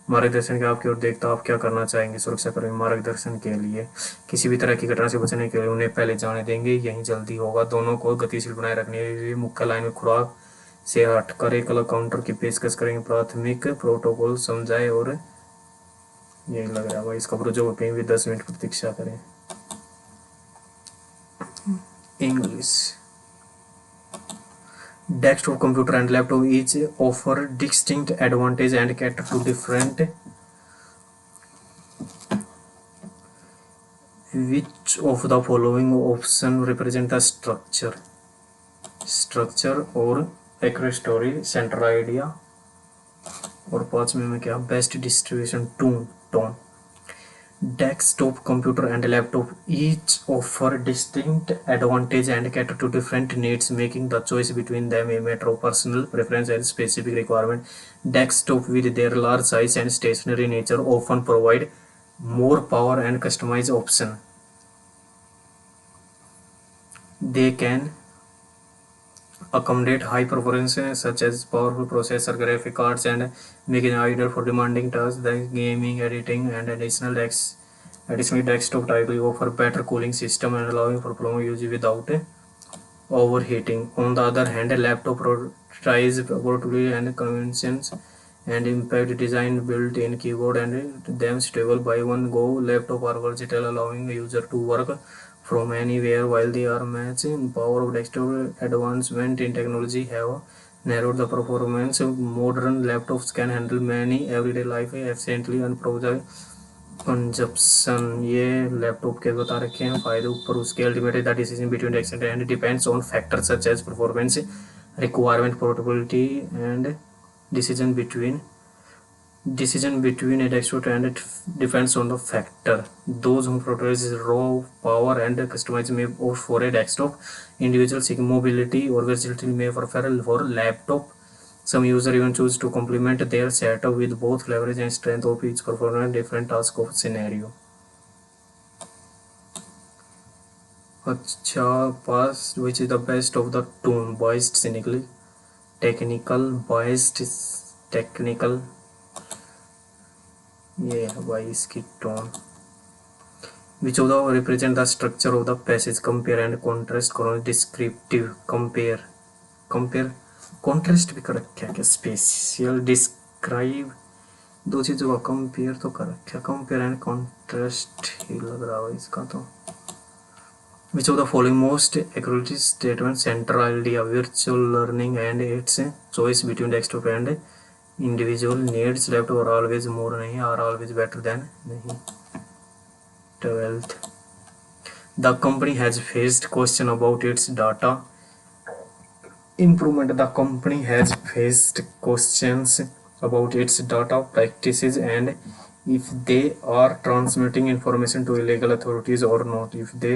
मार्गदर्शन के आपकी ओर देखता आप क्या करना चाहेंगे? सुरक्षा कर्मी मार्गदर्शन के लिए किसी भी तरह की घटना से बचने के लिए उन्हें पहले जाने देंगे, यही जल्दी होगा। दोनों को गतिशील बनाए रखने के लिए मुख्य लाइन में खुराक से हटकर एक अलग काउंटर की पेशकश करेंगे। प्राथमिक प्रोटोकॉल समझाए और यही लग रहा है भाई इसका जो कहीं भी 10 मिनट प्रतीक्षा करें। English desktop computer and laptop each offer distinct advantage and cater to different, which of the following option represent the structure और accurate story central idea, और 5 में क्या best distribution tone। Desktop computer and laptop each offer distinct advantage and cater to different needs, making the choice between them a matter of personal preference and specific requirement. Desktop with their large size and stationary nature often provide more power and customized option. They can accommodate high performance such as powerful processor, graphic cards, and make it ideal for demanding tasks like gaming, editing, and additionally desktop typically offer better cooling system and allowing for prolonged use without overheating. On the other hand, a laptop prioritizes portability and convenience and impact design built-in keyboard and them stable by one go. Laptop are versatile, allowing a user to work from anywhere while they are matching power of desktop advancement in technology have narrowed the performance. Modern laptops can handle many everyday life efficiently and provide consumption ये laptop के बता रखे हैं फायदे ऊपर उसके ultimately the decision between extend and depends on factor such as performance requirement portability and decision between decision between a desktop and it depends on the factor. Those who prioritize raw power and customize may opt for a desktop. Individuals seeking mobility or versatility may prefer for laptop. Some users even choose to complement their setup with both leverage and strength of each performance different task of scenario. अच्छा pass which is the best of the two biased cynically technical biased technical ये है भाई इसकी tone which of the represent the structure of the passage compare and contrast करो descriptive compare contrast भी कर रखा है क्या spatial describe दो चीजों का compare तो कर रखा है compare and contrast ही लग रहा है इसका तो which of the following most accurate statement central idea virtual learning and its choice between desktop and individual needs laptop are always more नहीं are always better than नहीं 12th the company has faced question about its data improvement the company has faced questions about its data practices and if they are transmitting information to illegal authorities or not if they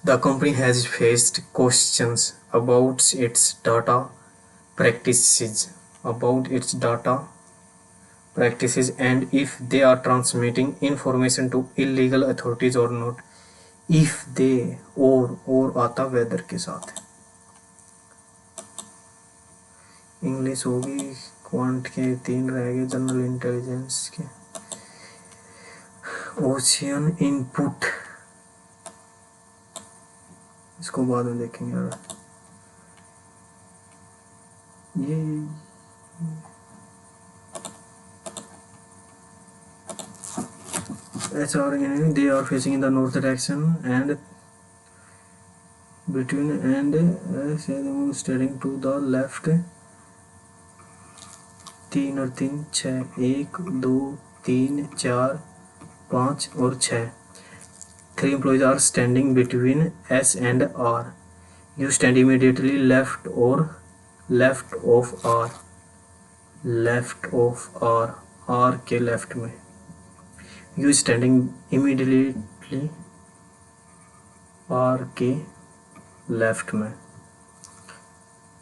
The company has faced questions about its data practices and if they are transmitting information to illegal authorities or not. If they or आता weather के साथ English होगी quant के 3 रह गए general intelligence के ocean input इसको बाद में देखेंगे यार ये HR they are facing in the north direction and between and steering to the left 3 और 3 6 1 2 3 4 5 और 6 3 employees are standing between S and R. You stand immediately left of R. Left of R. R के left में. You standing immediately R के left में.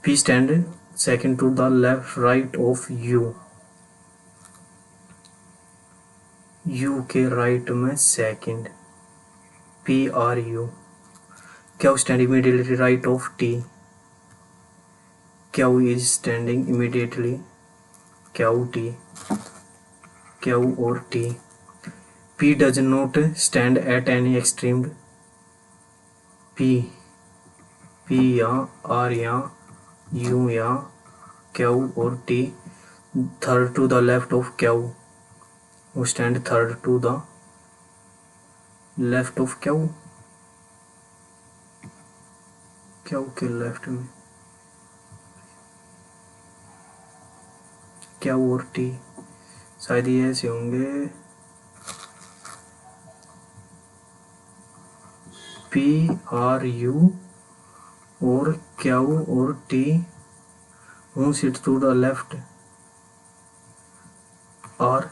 P stand second to the left right of U. U के right में second. P R U. Q stand immediately right of T. Q is standing immediately Q T. Q or T. P does not stand at any extreme. P या R या U या Q or T. Third to the left of Q. Who stand third to the left of Q. Q के left में Q और T शायद ये ऐसे होंगे P R U और Q और T who sit to the left R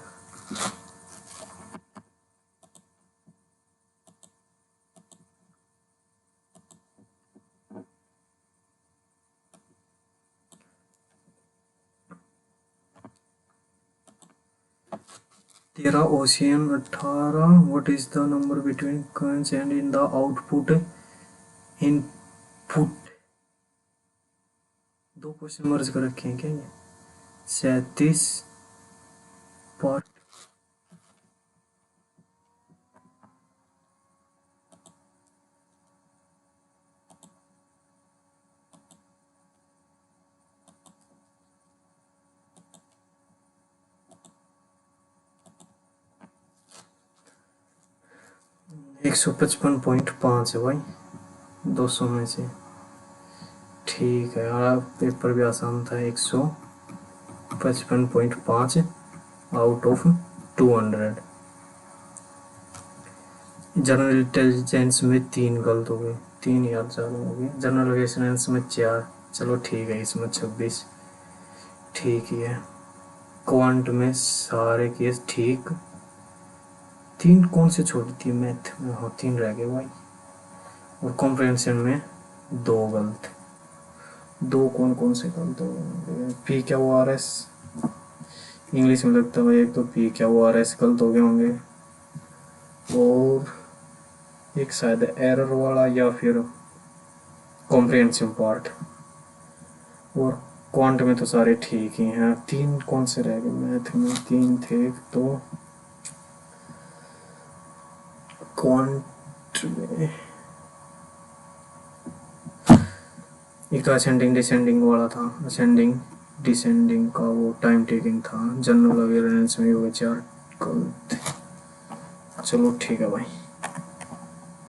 तेरा ocean 18 what is the number between coins and in the output input दो क्वेश्चन मर्ज कर रखे हैं क्या ये 37 पार्ट 155.5 है भाई 200 में से। ठीक है यार, पेपर भी आसान था। 155.5 आउट ऑफ 200। जनरल इंटेलिजेंस में 3 गलत हो गए, 3 याद ज़्यादा हो गए। जनरल अवेयरनेस में 4, चलो ठीक है, इसमें 26 ठीक ही है। क्वांट में सारे केस ठीक। 3 कौन से छोड़ी थी मैथ में? हाँ 3 रह गए भाई। और कॉम्प्रहेंशन में 2 गलत। 2 कौन कौन से गलत हो गए? पी क्या ओ आर एस, इंग्लिश में लगता है भाई। एक तो पी क्या ओ आर एस गलत हो गए होंगे, और एक शायद एरर वाला या फिर कॉम्प्रहेंसिव पार्ट। और क्वांट में तो सारे ठीक ही हैं। 3 कौन से रह गए मैथ में? 3 थे। तो क्वांट में एक असेंडिंग डिसेंडिंग वाला था, असेंडिंग डिसेंडिंग का वो टाइम टेकिंग था। जनरल अवेयरनेस में वो 4 गलत। चलो ठीक है भाई।